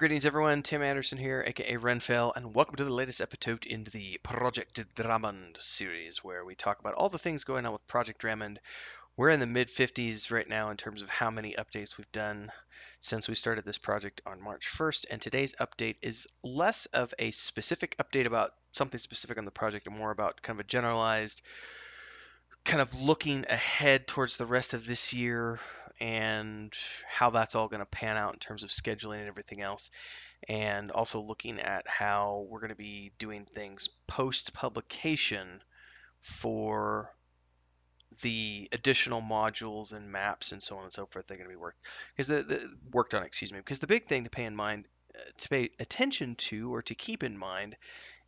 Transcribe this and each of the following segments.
Greetings everyone, Tim Anderson here, aka Renfell, and welcome to the latest episode in the Project Dramond series, where we talk about all the things going on with Project Dramond. We're in the mid 50s right now in terms of how many updates we've done since we started this project on March 1st, and today's update is less of a specific update about something specific on the project and more about kind of a generalized kind of looking ahead towards the rest of this year and how that's all going to pan out in terms of scheduling and everything else, and also looking at how we're going to be doing things post publication for the additional modules and maps and so on and so forth. They're going to be worked on, excuse me, because the big thing to pay in mind, to pay attention to, or to keep in mind,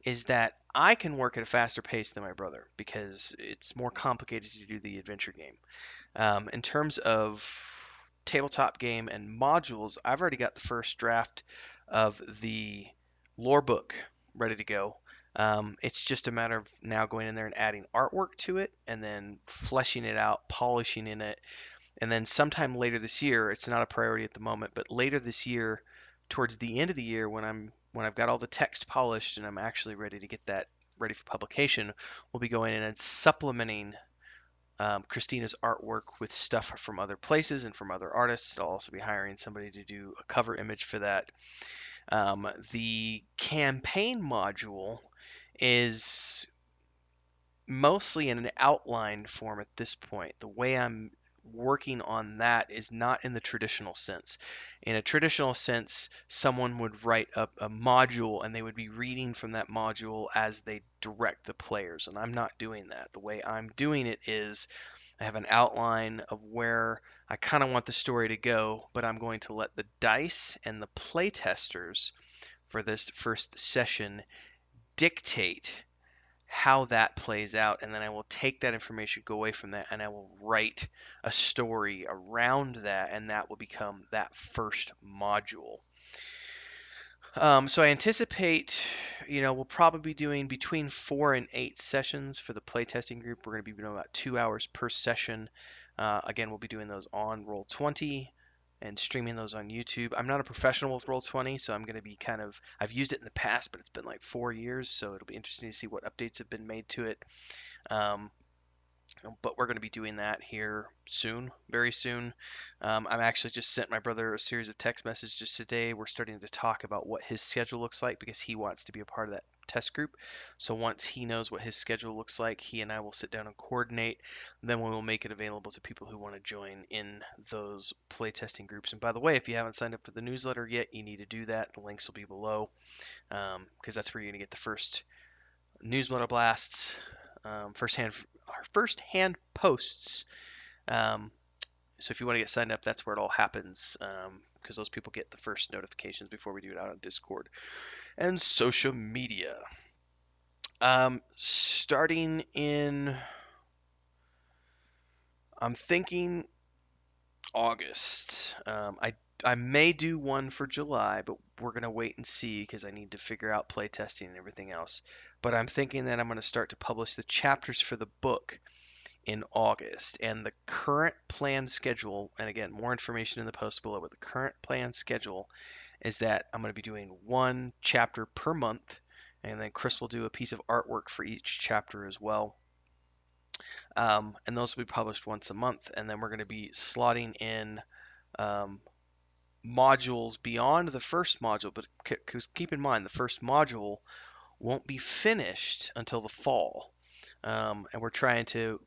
is that I can work at a faster pace than my brother because it's more complicated to do the adventure game. In terms of tabletop game and modules, I've already got the first draft of the lore book ready to go. It's just a matter of now going in there and adding artwork to it and then fleshing it out, polishing in it, and then sometime later this year, it's not a priority at the moment, but later this year, towards the end of the year, when I've got all the text polished and I'm actually ready to get that ready for publication, we'll be going in and supplementing Christina's artwork with stuff from other places and from other artists. I'll also be hiring somebody to do a cover image for that. The campaign module is mostly in an outline form at this point. The way I'm working on that is not in the traditional sense. In a traditional sense, someone would write up a module and they would be reading from that module as they direct the players, and I'm not doing that. The way I'm doing it is I have an outline of where I kind of want the story to go, but I'm going to let the dice and the playtesters for this first session dictate how that plays out, and then I will take that information, go away from that, and I will write a story around that, and that will become that first module. So I anticipate, we'll probably be doing between 4 and 8 sessions for the playtesting group. We're going to be doing about 2 hours per session. Again, we'll be doing those on Roll20 and streaming those on YouTube. I'm not a professional with Roll20, so I'm going to be I've used it in the past, but it's been like 4 years, so it'll be interesting to see what updates have been made to it. Um, but we're going to be doing that here soon, very soon. I'm actually just sent my brother a series of text messages today. We're starting to talk about what his schedule looks like because he wants to be a part of that test group. So once he knows what his schedule looks like, he and I will sit down and coordinate. Then we will make it available to people who want to join in those playtesting groups. And by the way, if you haven't signed up for the newsletter yet, you need to do that. The links will be below because that's where you're going to get the first newsletter blasts, first-hand posts. So if you want to get signed up, that's where it all happens, because those people get the first notifications before we do it out on Discord and social media. Starting in, I'm thinking August. I may do one for July, but we're gonna wait and see because I need to figure out playtesting and everything else. But I'm thinking that I'm gonna start to publish the chapters for the book in August. And the current planned schedule, and again, more information in the post below, but the current planned schedule is that I'm going to be doing one chapter per month, and then Chris will do a piece of artwork for each chapter as well. And those will be published once a month, and then we're going to be slotting in modules beyond the first module, but keep in mind the first module won't be finished until the fall. And we're trying to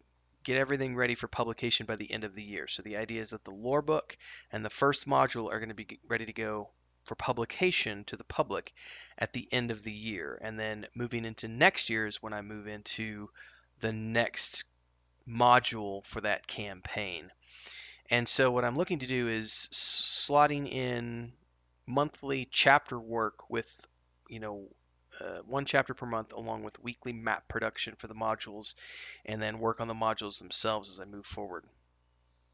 get everything ready for publication by the end of the year. So the idea is that the lore book and the first module are going to be ready to go for publication to the public at the end of the year. And then moving into next year is when I move into the next module for that campaign. And so what I'm looking to do is slotting in monthly chapter work with, one chapter per month, along with weekly map production for the modules, and then work on the modules themselves as I move forward.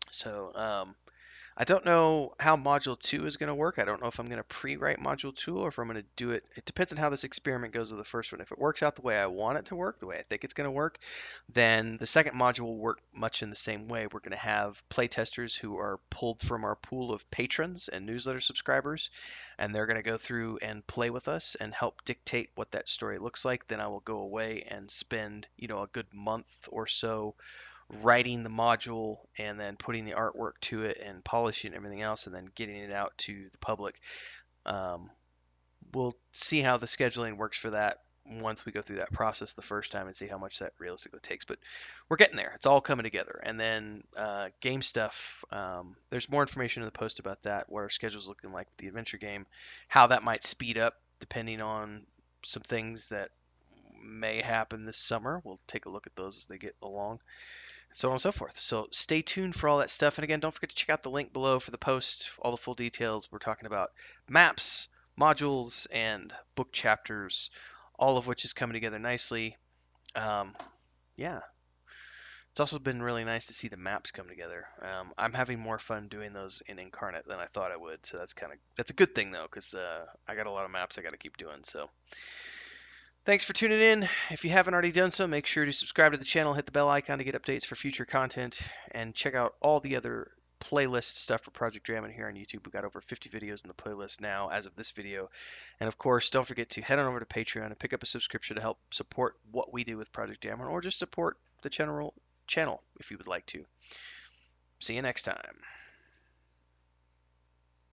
So I don't know how Module 2 is going to work. I don't know if I'm going to pre-write Module 2 or if I'm going to do it. It depends on how this experiment goes with the first one. If it works out the way I want it to work, the way I think it's going to work, then the second module will work much in the same way. We're going to have playtesters who are pulled from our pool of patrons and newsletter subscribers, and they're going to go through and play with us and help dictate what that story looks like. Then I will go away and spend, a good month or so writing the module and then putting the artwork to it and polishing everything else and then getting it out to the public. Um, we'll see how the scheduling works for that once we go through that process the first time and see how much that realistically takes. But we're getting there. It's all coming together. And then game stuff. There's more information in the post about that. What our schedule's looking like with the adventure game, how that might speed up depending on some things that may happen this summer. We'll take a look at those as they get along, so on and so forth. So stay tuned for all that stuff. And again, don't forget to check out the link below for the post, all the full details. We're talking about maps, modules, and book chapters, all of which is coming together nicely. Um, yeah, it's also been really nice to see the maps come together. I'm having more fun doing those in Incarnate than I thought I would. So that's a good thing though, because I got a lot of maps I got to keep doing. So thanks for tuning in. If you haven't already done so, make sure to subscribe to the channel, hit the bell icon to get updates for future content, and check out all the other playlist stuff for Project Dramond here on YouTube. We've got over 50 videos in the playlist now as of this video. And of course, don't forget to head on over to Patreon and pick up a subscription to help support what we do with Project Dramond, or just support the general channel if you would like to. See you next time.